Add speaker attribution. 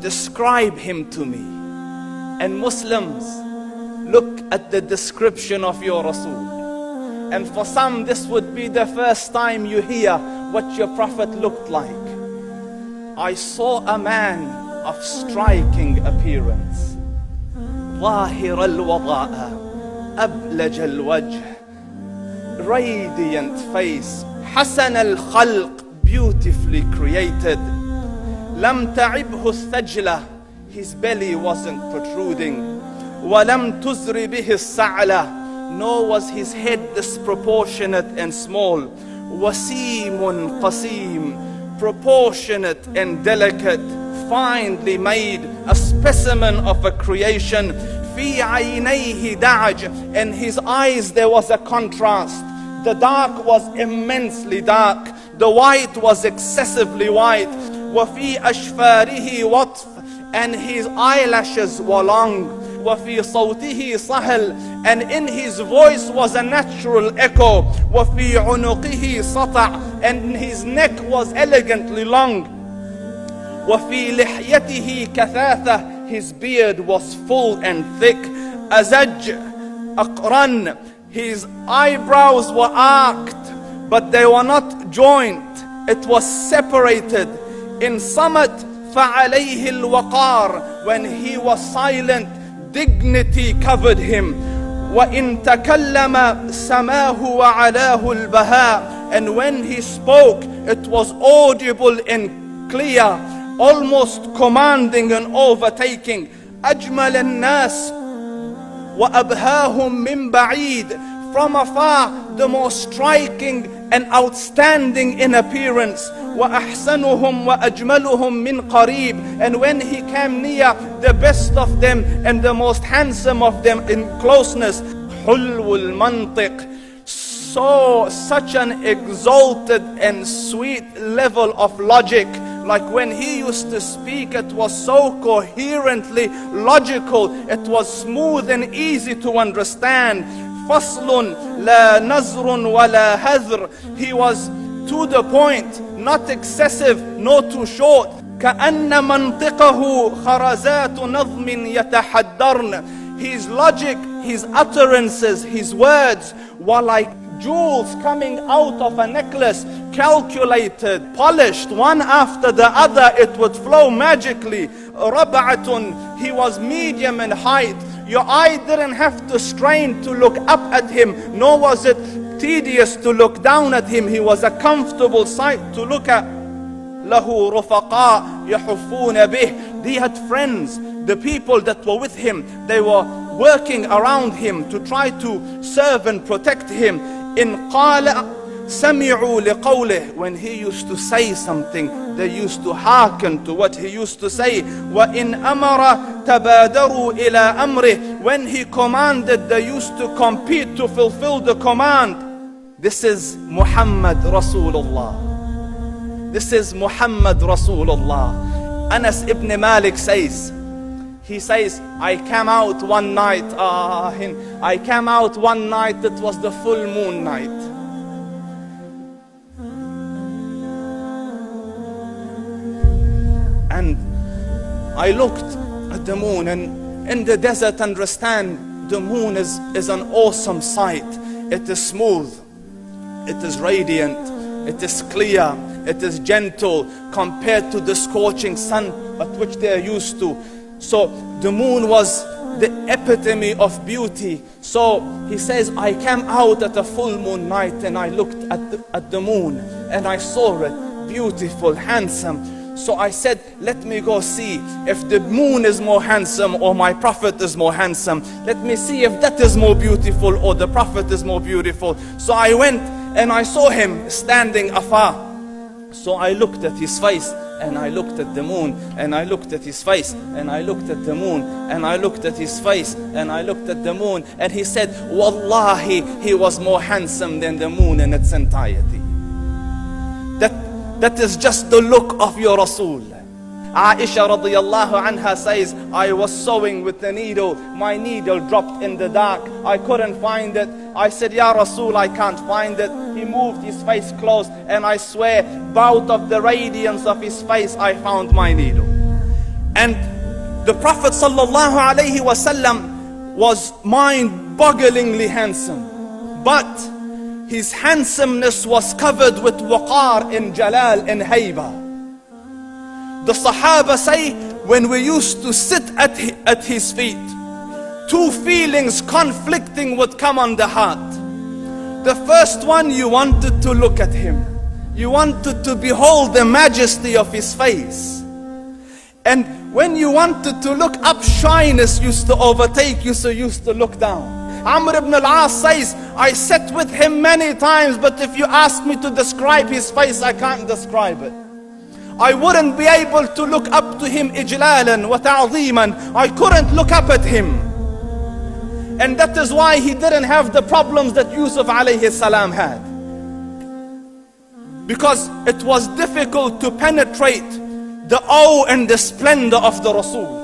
Speaker 1: describe him to me. And Muslims, look at the description of your Rasul. And for some, this would be the first time you hear what your Prophet looked like. I saw a man of striking appearance. ظاهر الوضاء أبلج الوجه, radiant face, حسن الخلق, beautifully created. لم تعبه الثجلة, his belly wasn't protruding. وَلَمْ تُزْرِ بِهِ السَّعْلَةِ, nor was his head disproportionate and small. وَسِيمٌ قَسِيم, proportionate and delicate, finely made, a specimen of a creation. فِي عَيْنَيْهِ دَعْجٌ, in his eyes there was a contrast. The dark was immensely dark, the white was excessively white. وَفِي أَشْفَارِهِ وَطْفٌ, and his eyelashes were long. وَفِي صَوْتِهِ صَهْل, and in his voice was a natural echo. وَفِي عُنُقِهِ سَطَعٌ, and his neck was elegantly long. وَفِي لِحْيَتِهِ كَثَاثَةٌ, his beard was full and thick. أَزَجْ أَقْرَنٌ, his eyebrows were arched, but they were not joined. It was separated. In Samat فَعَلَيْهِ الْوَقَارِ, when he was silent, dignity covered him. وَإِن تَكَلَّمَ سَمَاهُ وَعَلَاهُ الْبَهَاءِ, and when he spoke, it was audible and clear, almost commanding and overtaking. أَجْمَلَ النَّاسِ وَأَبْهَاهُمْ مِنْ بَعِيدٍ, from afar the most striking and outstanding in appearance. وَأَحْسَنُهُمْ وَأَجْمَلُهُمْ مِنْ قَرِيبٍ, and when he came near, the best of them and the most handsome of them in closeness. حُلْوُ الْمَنْطِقِ, such an exalted and sweet level of logic. Like when he used to speak, it was so coherently logical, it was smooth and easy to understand. فَصْلٌ لَا نَزْرٌ وَلَا هَذْرٌ, he was to the point, not excessive, nor too short. كَأَنَّ مَنْطِقَهُ خَرَزَاتُ نَظْمٍ يَتَحَدَّرْنَ, his logic, his utterances, his words were like jewels coming out of a necklace, calculated, polished, one after the other, it would flow magically. رَبْعَةٌ, he was medium in height. Your eye didn't have to strain to look up at him, nor was it tedious to look down at him. He was a comfortable sight to look at. لَهُ رُفَقَاء يَحُفُّونَ بِهِ, he had friends, the people that were with him, they were working around him to try to serve and protect him. إِنْ قَالَ سَمِعُوا لِقَوْلِهِ, when he used to say something, they used to hearken to what he used to say. وَإِنْ أَمَرَ تَبَادَرُوا إِلَىٰ أَمْرِهِ, when he commanded, they used to compete to fulfill the command. This is Muhammad Rasoolullah. This is Muhammad Rasoolullah. Anas ibn Malik says, he says, I came out one night, it was the full moon night. And I looked at the moon, and in the desert, understand, the moon is an awesome sight. It is smooth, it is radiant, it is clear, it is gentle compared to the scorching sun at which they are used to. So the moon was the epitome of beauty. So he says, I came out at a full moon night and I looked at the moon and I saw it beautiful, handsome. So I said, let me go see if the moon is more handsome or my Prophet is more handsome. Let me see if that is more beautiful or the Prophet is more beautiful. So I went and I saw him standing afar. So I looked at his face and I looked at the moon, and I looked at his face and I looked at the moon, and I looked at his face and I looked at the moon, and he said, Wallahi, he was more handsome than the moon in its entirety. That is just the look of your Rasul. Aisha radiyallahu anha says, I was sewing with the needle. My needle dropped in the dark. I couldn't find it. I said, Ya Rasul, I can't find it. He moved his face close, and I swear, out of the radiance of his face, I found my needle. And the Prophet sallallahu alaihi wasallam was mind-bogglingly handsome, but his handsomeness was covered with waqar and jalal and hayba. The Sahaba say, when we used to sit at his feet, two feelings conflicting would come on the heart. The first one, you wanted to look at him. You wanted to behold the majesty of his face. And when you wanted to look up, shyness used to overtake you, so you used to look down. Amr ibn al-As says, I sat with him many times, but if you ask me to describe his face, I can't describe it. I wouldn't be able to look up to him ijlalan wa ta'zeeman. I couldn't look up at him. And that is why he didn't have the problems that Yusuf alayhi salam had. Because it was difficult to penetrate the awe and the splendor of the Rasul.